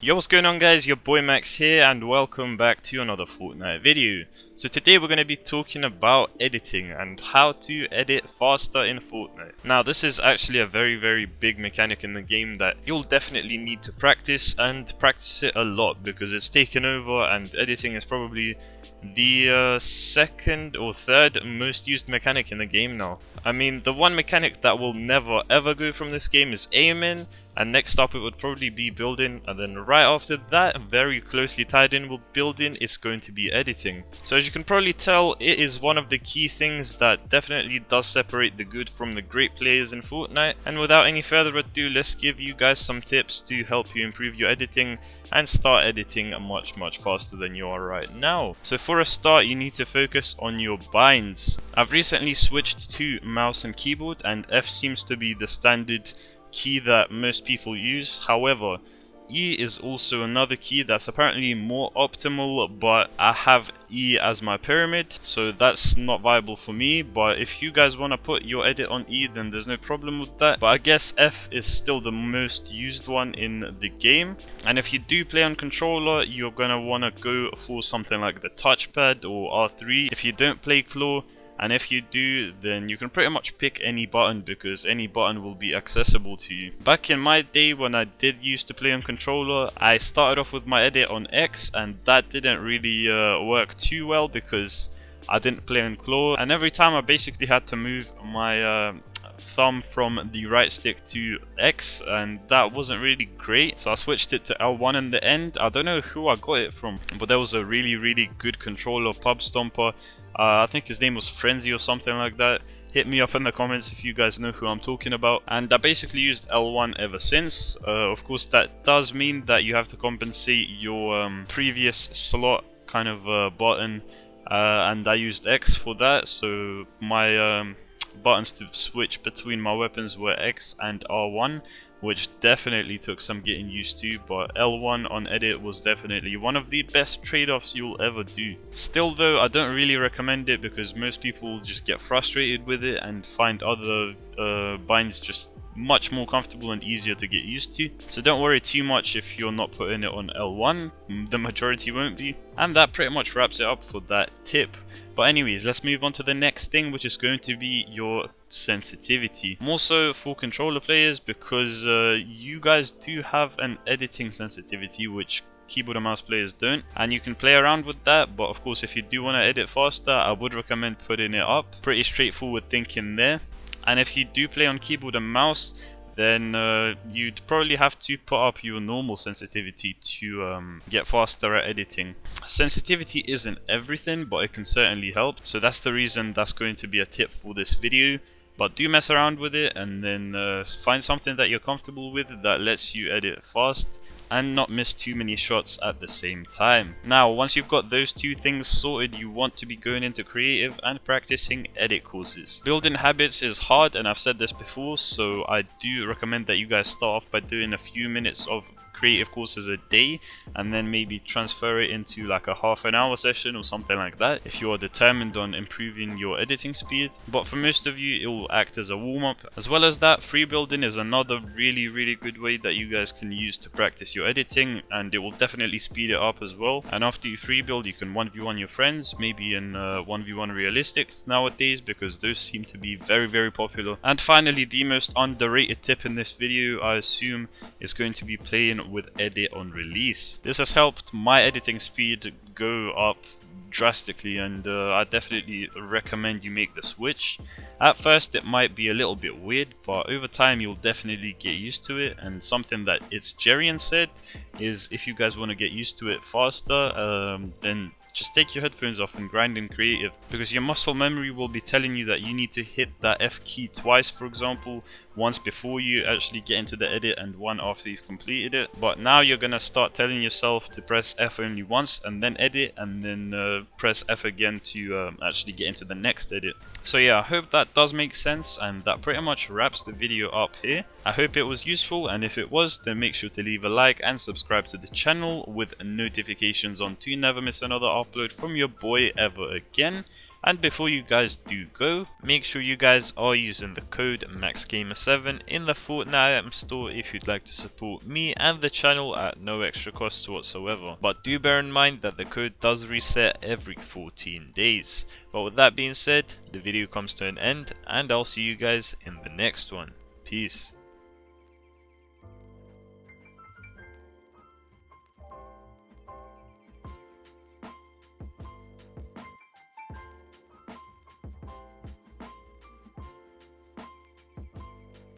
Yo, what's going on guys, your boy Max here and welcome back to another Fortnite video. So today we're going to be talking about editing and how to edit faster in Fortnite. Now this is actually a very big mechanic in the game that you'll definitely need to practice and practice it a lot because it's taken over and editing is probably the second or third most used mechanic in the game now. I mean, the one mechanic that will never ever go from this game is aiming, and next up it would probably be building, and then right after that, very closely tied in with building, is going to be editing. So as you can probably tell, it is one of the key things that definitely does separate the good from the great players in Fortnite. And without any further ado, let's give you guys some tips to help you improve your editing and start editing much faster than you are right now. So for a start, you need to focus on your binds. I've recently switched to mouse and keyboard, and F seems to be the standard key that most people use. However, E is also another key that's apparently more optimal, but I have E as my pyramid, so that's not viable for me. But if you guys want to put your edit on E, then there's no problem with that. But I guess F is still the most used one in the game. And if you do play on controller, you're gonna want to go for something like the touchpad or R3 if you don't play claw. And if you do, then you can pretty much pick any button because any button will be accessible to you. Back in my day when I did used to play on controller, I started off with my edit on X, and that didn't really work too well because I didn't play on claw, and every time I basically had to move my thumb from the right stick to X, and that wasn't really great, so I switched it to L1 in the end. I don't know who I got it from, but there was a really good controller pub stomper. I think his name was Frenzy or something like that. Hit me up in the comments if you guys know who I'm talking about. And I basically used L1 ever since. Of course, that does mean that you have to compensate your previous slot kind of button, and I used X for that. So my buttons to switch between my weapons were X and R1, which definitely took some getting used to, but L1 on edit was definitely one of the best trade-offs you'll ever do. Still though, I don't really recommend it because most people just get frustrated with it and find other binds just much more comfortable and easier to get used to. So don't worry too much if you're not putting it on L1, the majority won't be. And that pretty much wraps it up for that tip. But anyways, let's move on to the next thing, which is going to be your sensitivity. More so for controller players because you guys do have an editing sensitivity, which keyboard and mouse players don't, and you can play around with that. But of course, if you do want to edit faster, I would recommend putting it up. Pretty straightforward thinking there. And if you do play on keyboard and mouse, then you'd probably have to put up your normal sensitivity to get faster at editing. Sensitivity isn't everything, but it can certainly help. So that's the reason that's going to be a tip for this video. But do mess around with it and then find something that you're comfortable with that lets you edit fast and not miss too many shots at the same time. Now, once you've got those two things sorted, you want to be going into creative and practicing edit courses. Building habits is hard, and I've said this before, so I do recommend that you guys start off by doing a few minutes of creative courses a day and then maybe transfer it into like a half-an-hour session or something like that if you are determined on improving your editing speed. But for most of you, it will act as a warm-up. As well as that, free building is another really good way that you guys can use to practice your editing, and it will definitely speed it up as well. And after you free build, you can 1v1 your friends, maybe in 1v1 realistics nowadays, because those seem to be very popular. And finally, the most underrated tip in this video, I assume, is going to be playing with edit on release. This has helped my editing speed go up drastically, and I definitely recommend you make the switch. At first it might be a little bit weird, but over time you'll definitely get used to it. And something that it's Jerian said is, if you guys want to get used to it faster, then just take your headphones off and grind in creative, because your muscle memory will be telling you that you need to hit that F key twice, for example, once before you actually get into the edit and one after you've completed it. But now you're gonna start telling yourself to press F only once and then edit, and then press F again to actually get into the next edit. So yeah, I hope that does make sense, and that pretty much wraps the video up here. I hope it was useful, and if it was, then make sure to leave a like and subscribe to the channel with notifications on to never miss another upload from your boy ever again. And before you guys do go, make sure you guys are using the code MaxGamer7 in the Fortnite item store if you'd like to support me and the channel at no extra cost whatsoever. But do bear in mind that the code does reset every 14 days. But with that being said, the video comes to an end and I'll see you guys in the next one. Peace.